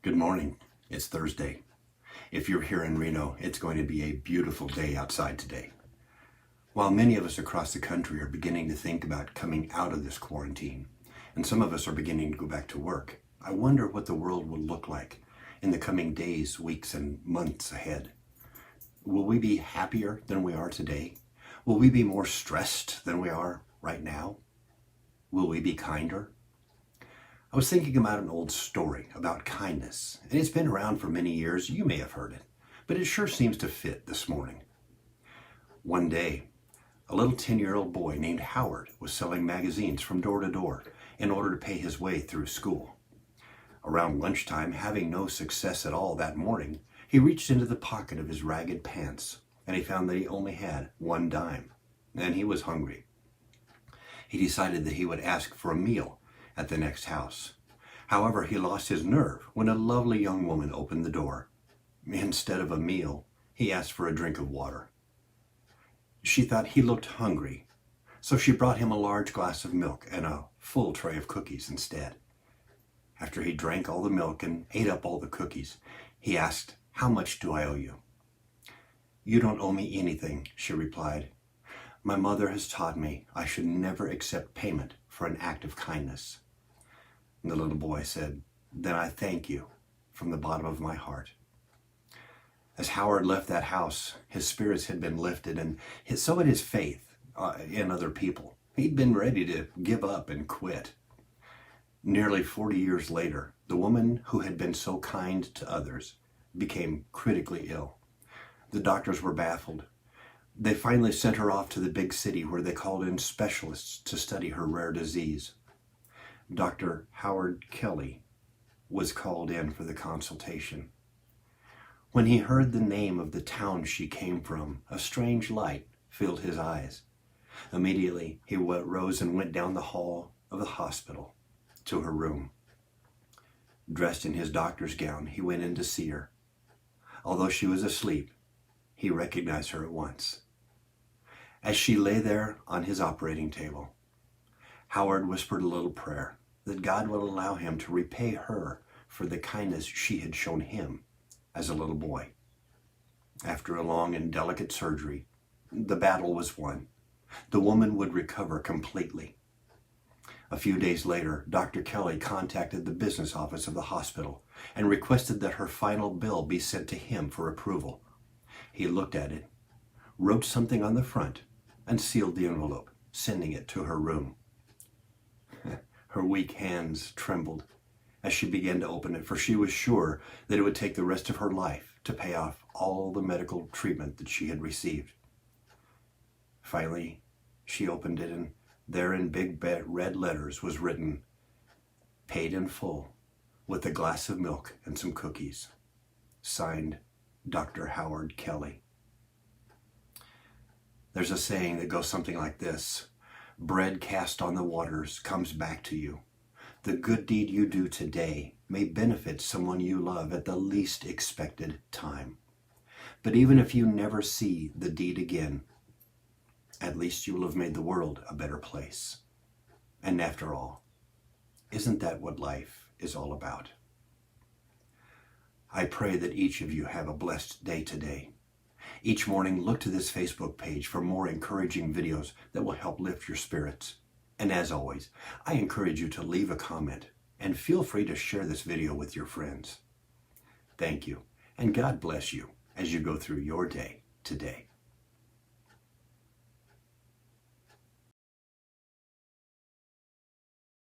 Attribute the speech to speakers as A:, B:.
A: Good morning. It's Thursday. If you're here in Reno, it's going to be a beautiful day outside today. While many of us across the country are beginning to think about coming out of this quarantine, and some of us are beginning to go back to work, I wonder what the world will look like in the coming days, weeks, and months ahead. Will we be happier than we are today? Will we be more stressed than we are right now? Will we be kinder? I was thinking about an old story about kindness, and it's been around for many years. You may have heard it, but it sure seems to fit this morning. One day, a little 10-year-old boy named Howard was selling magazines from door to door in order to pay his way through school. Around lunchtime, having no success at all that morning, he reached into the pocket of his ragged pants, and he found that he only had one dime, and he was hungry. He decided that he would ask for a meal at the next house. However, he lost his nerve when a lovely young woman opened the door. Instead of a meal, he asked for a drink of water. She thought he looked hungry, so she brought him a large glass of milk and a full tray of cookies instead. After he drank all the milk and ate up all the cookies, he asked, "How much do I owe you?" "You don't owe me anything," she replied. "My mother has taught me I should never accept payment for an act of kindness." And the little boy said, "Then I thank you from the bottom of my heart." As Howard left that house, his spirits had been lifted, and so had his faith in other people. He'd been ready to give up and quit. Nearly 40 years later, the woman who had been so kind to others became critically ill. The doctors were baffled. They finally sent her off to the big city where they called in specialists to study her rare disease. Dr. Howard Kelly was called in for the consultation. When he heard the name of the town she came from, a strange light filled his eyes. Immediately, he rose and went down the hall of the hospital to her room. Dressed in his doctor's gown, he went in to see her. Although she was asleep, he recognized her at once. As she lay there on his operating table, Howard whispered a little prayer that God would allow him to repay her for the kindness she had shown him as a little boy. After a long and delicate surgery, the battle was won. The woman would recover completely. A few days later, Dr. Kelly contacted the business office of the hospital and requested that her final bill be sent to him for approval. He looked at it, wrote something on the front, and sealed the envelope, sending it to her room. Her weak hands trembled as she began to open it, for she was sure that it would take the rest of her life to pay off all the medical treatment that she had received. Finally, she opened it, and there in big red letters was written, "Paid in full, with a glass of milk and some cookies. Signed, Dr. Howard Kelly." There's a saying that goes something like this: bread cast on the waters comes back to you. The good deed you do today may benefit someone you love at the least expected time. But even if you never see the deed again, at least you will have made the world a better place. And after all, isn't that what life is all about? I pray that each of you have a blessed day today. Each morning, look to this Facebook page for more encouraging videos that will help lift your spirits. And as always, I encourage you to leave a comment and feel free to share this video with your friends. Thank you, and God bless you as you go through your day today.